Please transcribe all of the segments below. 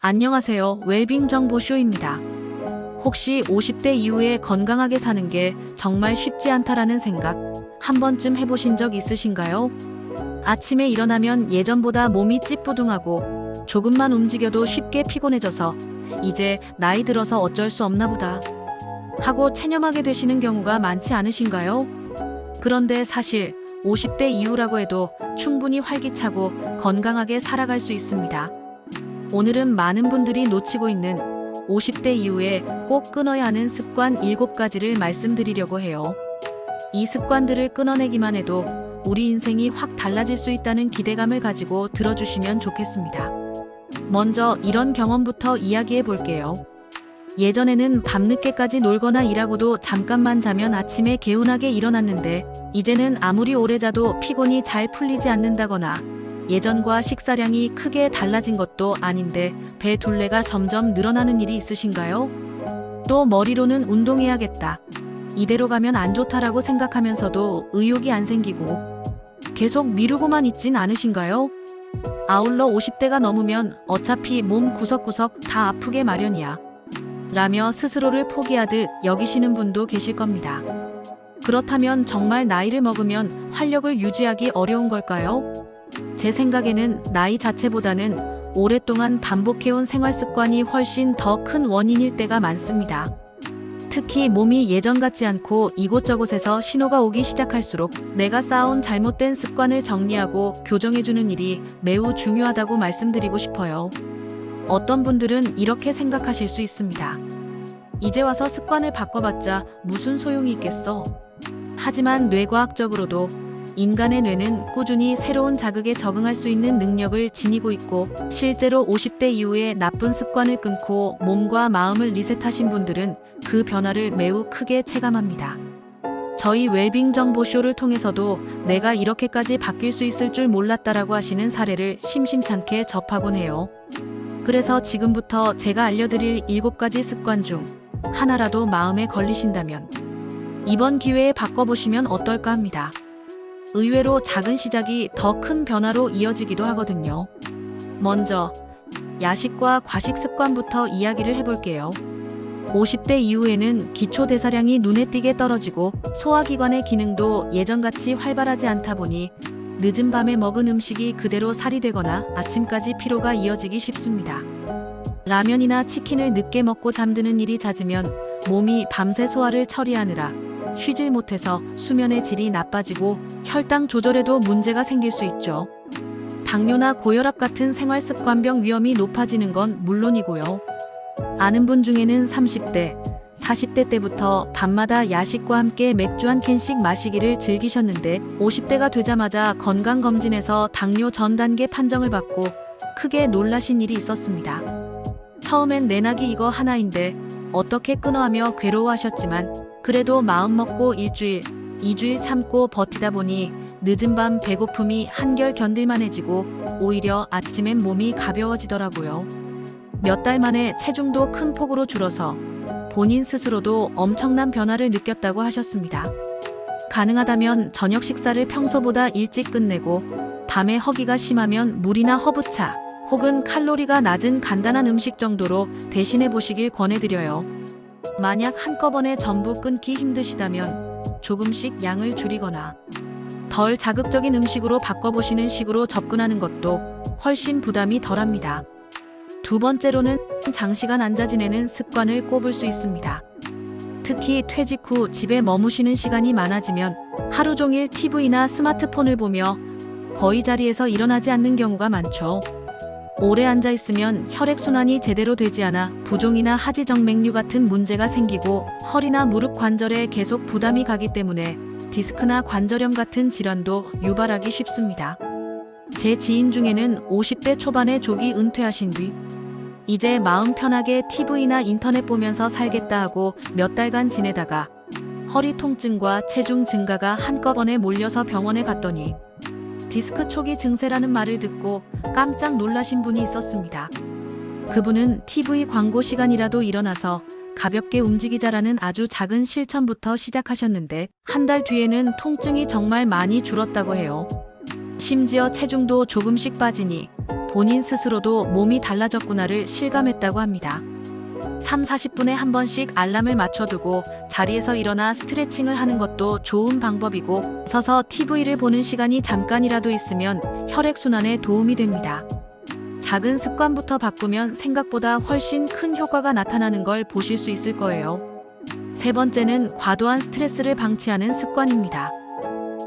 안녕하세요. 웰빙 정보쇼입니다. 혹시 50대 이후에 건강하게 사는 게 정말 쉽지 않다라는 생각 한 번쯤 해보신 적 있으신가요? 아침에 일어나면 예전보다 몸이 찌뿌둥하고 조금만 움직여도 쉽게 피곤해져서 이제 나이 들어서 어쩔 수 없나 보다 하고 체념하게 되시는 경우가 많지 않으신가요? 그런데 사실 50대 이후라고 해도 충분히 활기차고 건강하게 살아갈 수 있습니다. 오늘은 많은 분들이 놓치고 있는 50대 이후에 꼭 끊어야 하는 습관 7가지를 말씀드리려고 해요. 이 습관들을 끊어내기만 해도 우리 인생이 확 달라질 수 있다는 기대감을 가지고 들어주시면 좋겠습니다. 먼저 이런 경험부터 이야기해 볼게요. 예전에는 밤늦게까지 놀거나 일하고도 잠깐만 자면 아침에 개운하게 일어났는데 이제는 아무리 오래 자도 피곤이 잘 풀리지 않는다거나 예전과 식사량이 크게 달라진 것도 아닌데 배 둘레가 점점 늘어나는 일이 있으신가요? 또 머리로는 운동해야겠다. 이대로 가면 안 좋다라고 생각하면서도 의욕이 안 생기고 계속 미루고만 있진 않으신가요? 아울러 50대가 넘으면 어차피 몸 구석구석 다 아프게 마련이야. 라며 스스로를 포기하듯 여기시는 분도 계실 겁니다. 그렇다면 정말 나이를 먹으면 활력을 유지하기 어려운 걸까요? 제 생각에는 나이 자체보다는 오랫동안 반복해온 생활 습관이 훨씬 더 큰 원인일 때가 많습니다. 특히 몸이 예전 같지 않고 이곳저곳에서 신호가 오기 시작할수록 내가 쌓아온 잘못된 습관을 정리하고 교정해주는 일이 매우 중요하다고 말씀드리고 싶어요. 어떤 분들은 이렇게 생각하실 수 있습니다. 이제 와서 습관을 바꿔봤자 무슨 소용이 있겠어? 하지만 뇌과학적으로도 인간의 뇌는 꾸준히 새로운 자극에 적응할 수 있는 능력을 지니고 있고 실제로 50대 이후에 나쁜 습관을 끊고 몸과 마음을 리셋하신 분들은 그 변화를 매우 크게 체감합니다. 저희 웰빙 정보쇼를 통해서도 내가 이렇게까지 바뀔 수 있을 줄 몰랐다라고 하시는 사례를 심심찮게 접하곤 해요. 그래서 지금부터 제가 알려드릴 7가지 습관 중 하나라도 마음에 걸리신다면 이번 기회에 바꿔보시면 어떨까 합니다. 의외로 작은 시작이 더 큰 변화로 이어지기도 하거든요. 먼저 야식과 과식 습관부터 이야기를 해볼게요. 50대 이후에는 기초 대사량이 눈에 띄게 떨어지고 소화기관의 기능도 예전같이 활발하지 않다 보니 늦은 밤에 먹은 음식이 그대로 살이 되거나 아침까지 피로가 이어지기 쉽습니다. 라면이나 치킨을 늦게 먹고 잠드는 일이 잦으면 몸이 밤새 소화를 처리하느라 쉬질 못해서 수면의 질이 나빠지고 혈당 조절에도 문제가 생길 수 있죠. 당뇨나 고혈압 같은 생활습관병 위험이 높아지는 건 물론이고요. 아는 분 중에는 30대, 40대 때부터 밤마다 야식과 함께 맥주 한 캔씩 마시기를 즐기셨는데 50대가 되자마자 건강검진에서 당뇨 전 단계 판정을 받고 크게 놀라신 일이 있었습니다. 처음엔 내 낙이 이거 하나인데 어떻게 끊어 하며 괴로워하셨지만 그래도 마음먹고 일주일, 2주일 참고 버티다 보니 늦은 밤 배고픔이 한결 견딜만해지고 오히려 아침엔 몸이 가벼워지더라고요. 몇 달 만에 체중도 큰 폭으로 줄어서 본인 스스로도 엄청난 변화를 느꼈다고 하셨습니다. 가능하다면 저녁 식사를 평소보다 일찍 끝내고 밤에 허기가 심하면 물이나 허브차 혹은 칼로리가 낮은 간단한 음식 정도로 대신해 보시길 권해드려요. 만약 한꺼번에 전부 끊기 힘드시다면 조금씩 양을 줄이거나 덜 자극적인 음식으로 바꿔보시는 식으로 접근하는 것도 훨씬 부담이 덜합니다. 두 번째로는 장시간 앉아 지내는 습관을 꼽을 수 있습니다. 특히 퇴직 후 집에 머무시는 시간이 많아지면 하루 종일 TV나 스마트폰을 보며 거의 자리에서 일어나지 않는 경우가 많죠. 오래 앉아있으면 혈액순환이 제대로 되지 않아 부종이나 하지정맥류 같은 문제가 생기고 허리나 무릎 관절에 계속 부담이 가기 때문에 디스크나 관절염 같은 질환도 유발하기 쉽습니다. 제 지인 중에는 50대 초반에 조기 은퇴하신 뒤 이제 마음 편하게 TV나 인터넷 보면서 살겠다 하고 몇 달간 지내다가 허리 통증과 체중 증가가 한꺼번에 몰려서 병원에 갔더니 디스크 초기 증세라는 말을 듣고 깜짝 놀라신 분이 있었습니다. 그분은 TV 광고 시간이라도 일어나서 가볍게 움직이자라는 아주 작은 실천부터 시작하셨는데 한 달 뒤에는 통증이 정말 많이 줄었다고 해요. 심지어 체중도 조금씩 빠지니 본인 스스로도 몸이 달라졌구나를 실감했다고 합니다. 3, 40분에 한 번씩 알람을 맞춰두고 자리에서 일어나 스트레칭을 하는 것도 좋은 방법이고, 서서 TV를 보는 시간이 잠깐이라도 있으면 혈액순환에 도움이 됩니다. 작은 습관부터 바꾸면 생각보다 훨씬 큰 효과가 나타나는 걸 보실 수 있을 거예요. 세 번째는 과도한 스트레스를 방치하는 습관입니다.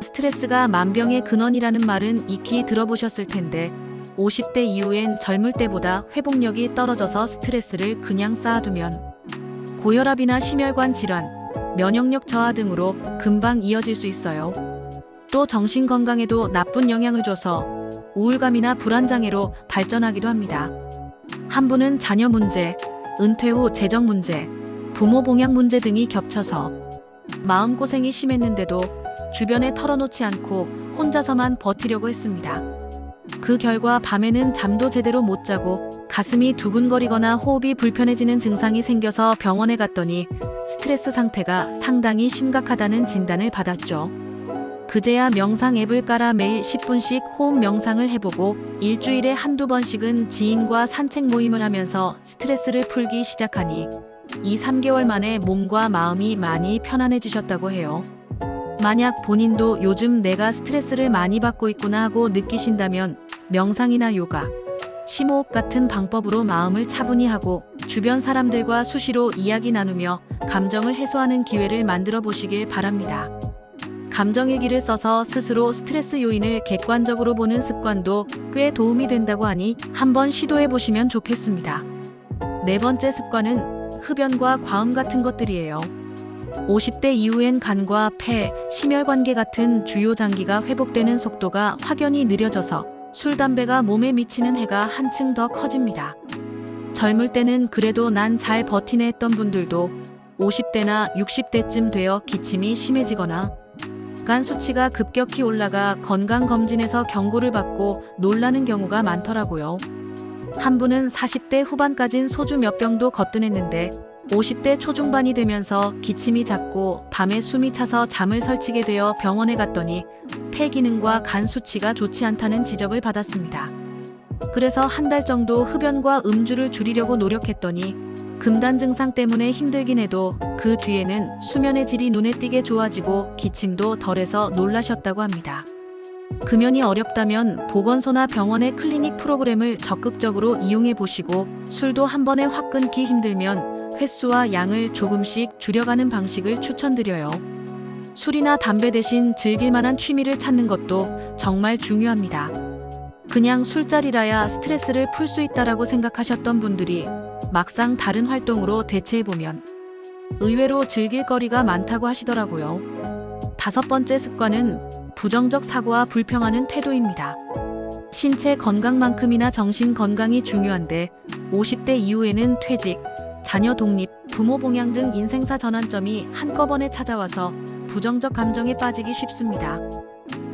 스트레스가 만병의 근원이라는 말은 익히 들어보셨을 텐데, 50대 이후엔 젊을 때보다 회복력이 떨어져서 스트레스를 그냥 쌓아두면 고혈압이나 심혈관 질환, 면역력 저하 등으로 금방 이어질 수 있어요. 또 정신 건강에도 나쁜 영향을 줘서 우울감이나 불안장애로 발전하기도 합니다. 한 분은 자녀 문제, 은퇴 후 재정 문제, 부모 봉양 문제 등이 겹쳐서 마음고생이 심했는데도 주변에 털어놓지 않고 혼자서만 버티려고 했습니다. 그 결과 밤에는 잠도 제대로 못 자고 가슴이 두근거리거나 호흡이 불편해지는 증상이 생겨서 병원에 갔더니 스트레스 상태가 상당히 심각하다는 진단을 받았죠. 그제야 명상 앱을 깔아 매일 10분씩 호흡 명상을 해보고 일주일에 한두 번씩은 지인과 산책 모임을 하면서 스트레스를 풀기 시작하니 2, 3개월 만에 몸과 마음이 많이 편안해지셨다고 해요. 만약 본인도 요즘 내가 스트레스를 많이 받고 있구나 하고 느끼신다면 명상이나 요가, 심호흡 같은 방법으로 마음을 차분히 하고 주변 사람들과 수시로 이야기 나누며 감정을 해소하는 기회를 만들어 보시길 바랍니다. 감정일기를 써서 스스로 스트레스 요인을 객관적으로 보는 습관도 꽤 도움이 된다고 하니 한번 시도해 보시면 좋겠습니다. 네 번째 습관은 흡연과 과음 같은 것들이에요. 50대 이후엔 간과 폐, 심혈관계 같은 주요 장기가 회복되는 속도가 확연히 느려져서 술, 담배가 몸에 미치는 해가 한층 더 커집니다. 젊을 때는 그래도 난 잘 버티네 했던 분들도 50대나 60대쯤 되어 기침이 심해지거나 간 수치가 급격히 올라가 건강검진에서 경고를 받고 놀라는 경우가 많더라고요. 한 분은 40대 후반까진 소주 몇 병도 거뜬했는데 50대 초중반이 되면서 기침이 잦고 밤에 숨이 차서 잠을 설치게 되어 병원에 갔더니 폐 기능과 간 수치가 좋지 않다는 지적을 받았습니다. 그래서 한 달 정도 흡연과 음주를 줄이려고 노력했더니 금단 증상 때문에 힘들긴 해도 그 뒤에는 수면의 질이 눈에 띄게 좋아지고 기침도 덜해서 놀라셨다고 합니다. 금연이 어렵다면 보건소나 병원의 클리닉 프로그램을 적극적으로 이용해 보시고, 술도 한 번에 확 끊기 힘들면 횟수와 양을 조금씩 줄여가는 방식을 추천드려요. 술이나 담배 대신 즐길 만한 취미를 찾는 것도 정말 중요합니다. 그냥 술자리라야 스트레스를 풀 수 있다라고 생각하셨던 분들이 막상 다른 활동으로 대체해보면 의외로 즐길 거리가 많다고 하시더라고요. 다섯 번째 습관은 부정적 사고와 불평하는 태도입니다. 신체 건강만큼이나 정신 건강이 중요한데 50대 이후에는 퇴직, 자녀 독립, 부모 봉양 등 인생사 전환점이 한꺼번에 찾아와서 부정적 감정에 빠지기 쉽습니다.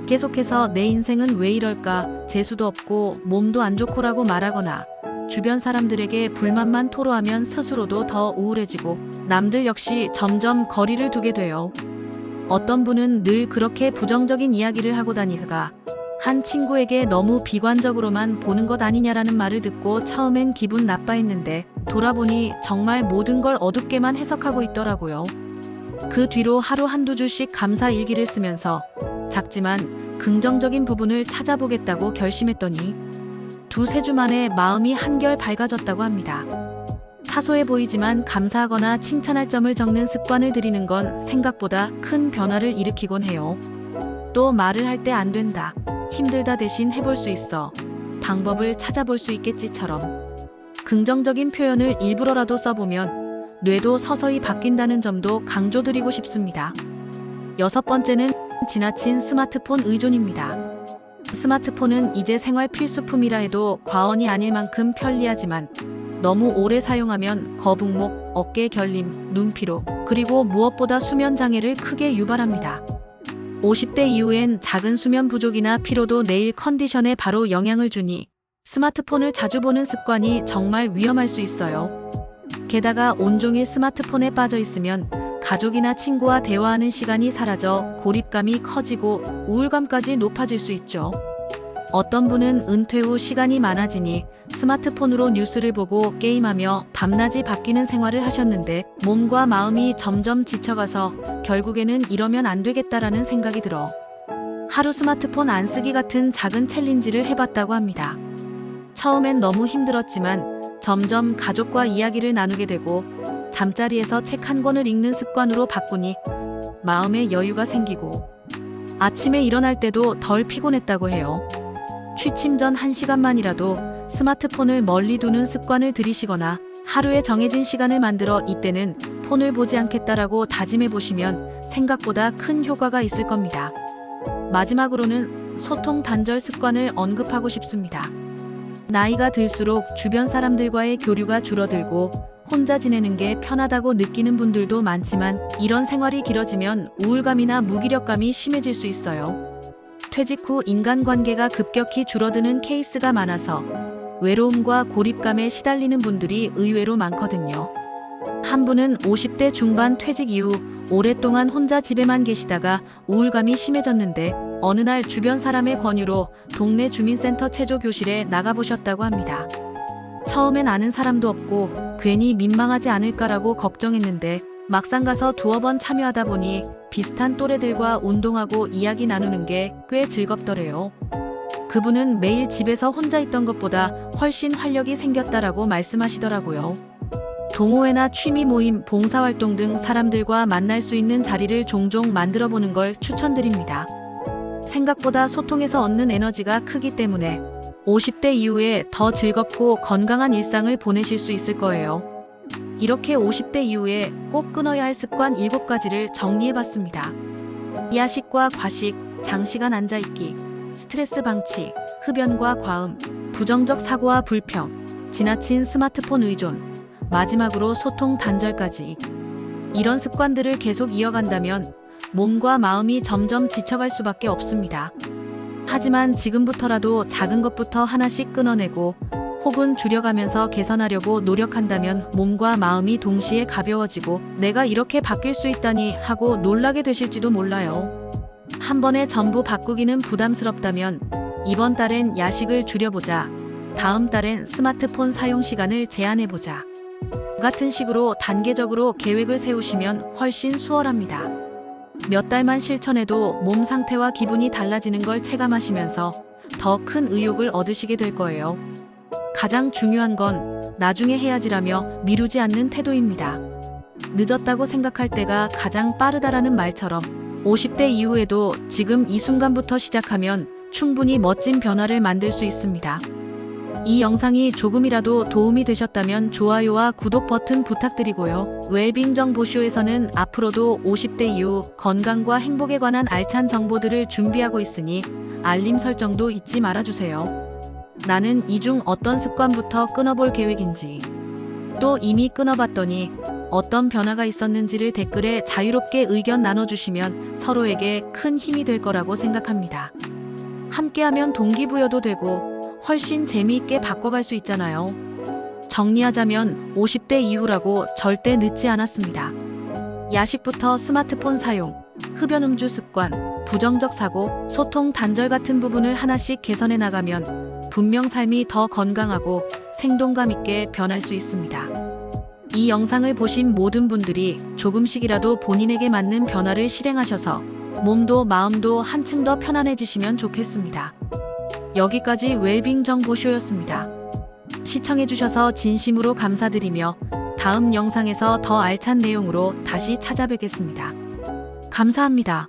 계속해서 내 인생은 왜 이럴까, 재수도 없고 몸도 안 좋고라고 말하거나 주변 사람들에게 불만만 토로하면 스스로도 더 우울해지고 남들 역시 점점 거리를 두게 돼요. 어떤 분은 늘 그렇게 부정적인 이야기를 하고 다니다가 한 친구에게 너무 비관적으로만 보는 것 아니냐라는 말을 듣고 처음엔 기분 나빠했는데 돌아보니 정말 모든 걸 어둡게만 해석하고 있더라고요. 그 뒤로 하루 한두 줄씩 감사 일기를 쓰면서 작지만 긍정적인 부분을 찾아보겠다고 결심했더니 두세 주 만에 마음이 한결 밝아졌다고 합니다. 사소해 보이지만 감사하거나 칭찬할 점을 적는 습관을 들이는 건 생각보다 큰 변화를 일으키곤 해요. 또 말을 할 때 안 된다, 힘들다 대신 해볼 수 있어, 방법을 찾아볼 수 있겠지처럼 긍정적인 표현을 일부러라도 써보면 뇌도 서서히 바뀐다는 점도 강조드리고 싶습니다. 여섯 번째는 지나친 스마트폰 의존입니다. 스마트폰은 이제 생활 필수품이라 해도 과언이 아닐 만큼 편리하지만 너무 오래 사용하면 거북목, 어깨 결림, 눈피로, 그리고 무엇보다 수면 장애를 크게 유발합니다. 50대 이후엔 작은 수면 부족이나 피로도 내일 컨디션에 바로 영향을 주니 스마트폰을 자주 보는 습관이 정말 위험할 수 있어요. 게다가 온종일 스마트폰에 빠져 있으면 가족이나 친구와 대화하는 시간이 사라져 고립감이 커지고 우울감까지 높아질 수 있죠. 어떤 분은 은퇴 후 시간이 많아지니 스마트폰으로 뉴스를 보고 게임하며 밤낮이 바뀌는 생활을 하셨는데 몸과 마음이 점점 지쳐가서 결국에는 이러면 안 되겠다라는 생각이 들어 하루 스마트폰 안 쓰기 같은 작은 챌린지를 해봤다고 합니다. 처음엔 너무 힘들었지만 점점 가족과 이야기를 나누게 되고 잠자리에서 책 한 권을 읽는 습관으로 바꾸니 마음에 여유가 생기고 아침에 일어날 때도 덜 피곤했다고 해요. 취침 전 1시간만이라도 스마트폰을 멀리 두는 습관을 들이시거나 하루에 정해진 시간을 만들어 이때는 폰을 보지 않겠다라고 다짐해 보시면 생각보다 큰 효과가 있을 겁니다. 마지막으로는 소통 단절 습관을 언급하고 싶습니다. 나이가 들수록 주변 사람들과의 교류가 줄어들고 혼자 지내는 게 편하다고 느끼는 분들도 많지만 이런 생활이 길어지면 우울감이나 무기력감이 심해질 수 있어요. 퇴직 후 인간관계가 급격히 줄어드는 케이스가 많아서 외로움과 고립감에 시달리는 분들이 의외로 많거든요. 한 분은 50대 중반 퇴직 이후 오랫동안 혼자 집에만 계시다가 우울감이 심해졌는데 어느 날 주변 사람의 권유로 동네 주민센터 체조교실에 나가보셨다고 합니다. 처음엔 아는 사람도 없고 괜히 민망하지 않을까라고 걱정했는데 막상 가서 두어 번 참여하다 보니 비슷한 또래들과 운동하고 이야기 나누는 게 꽤 즐겁더래요. 그분은 매일 집에서 혼자 있던 것보다 훨씬 활력이 생겼다라고 말씀하시더라고요. 동호회나 취미 모임, 봉사활동 등 사람들과 만날 수 있는 자리를 종종 만들어 보는 걸 추천드립니다. 생각보다 소통에서 얻는 에너지가 크기 때문에 50대 이후에 더 즐겁고 건강한 일상을 보내실 수 있을 거예요. 이렇게 50대 이후에 꼭 끊어야 할 습관 7가지를 정리해봤습니다. 야식과 과식, 장시간 앉아있기, 스트레스 방치, 흡연과 과음, 부정적 사고와 불평, 지나친 스마트폰 의존, 마지막으로 소통 단절까지. 이런 습관들을 계속 이어간다면 몸과 마음이 점점 지쳐갈 수밖에 없습니다. 하지만 지금부터라도 작은 것부터 하나씩 끊어내고 혹은 줄여가면서 개선하려고 노력한다면 몸과 마음이 동시에 가벼워지고 내가 이렇게 바뀔 수 있다니 하고 놀라게 되실지도 몰라요. 한 번에 전부 바꾸기는 부담스럽다면 이번 달엔 야식을 줄여보자. 다음 달엔 스마트폰 사용 시간을 제한해보자. 같은 식으로 단계적으로 계획을 세우시면 훨씬 수월합니다. 몇 달만 실천해도 몸 상태와 기분이 달라지는 걸 체감하시면서 더 큰 의욕을 얻으시게 될 거예요. 가장 중요한 건 나중에 해야지라며 미루지 않는 태도입니다. 늦었다고 생각할 때가 가장 빠르다라는 말처럼 50대 이후에도 지금 이 순간부터 시작하면 충분히 멋진 변화를 만들 수 있습니다. 이 영상이 조금이라도 도움이 되셨다면 좋아요와 구독 버튼 부탁드리고요. 웰빙 정보쇼에서는 앞으로도 50대 이후 건강과 행복에 관한 알찬 정보들을 준비하고 있으니 알림 설정도 잊지 말아주세요. 나는 이 중 어떤 습관부터 끊어볼 계획인지, 또 이미 끊어봤더니 어떤 변화가 있었는지를 댓글에 자유롭게 의견 나눠주시면 서로에게 큰 힘이 될 거라고 생각합니다. 함께하면 동기부여도 되고 훨씬 재미있게 바꿔갈 수 있잖아요. 정리하자면 50대 이후라고 절대 늦지 않았습니다. 야식부터 스마트폰 사용, 흡연 음주 습관, 부정적 사고, 소통 단절 같은 부분을 하나씩 개선해 나가면 분명 삶이 더 건강하고 생동감 있게 변할 수 있습니다. 이 영상을 보신 모든 분들이 조금씩이라도 본인에게 맞는 변화를 실행하셔서 몸도 마음도 한층 더 편안해지시면 좋겠습니다. 여기까지 웰빙 정보쇼였습니다. 시청해주셔서 진심으로 감사드리며 다음 영상에서 더 알찬 내용으로 다시 찾아뵙겠습니다. 감사합니다.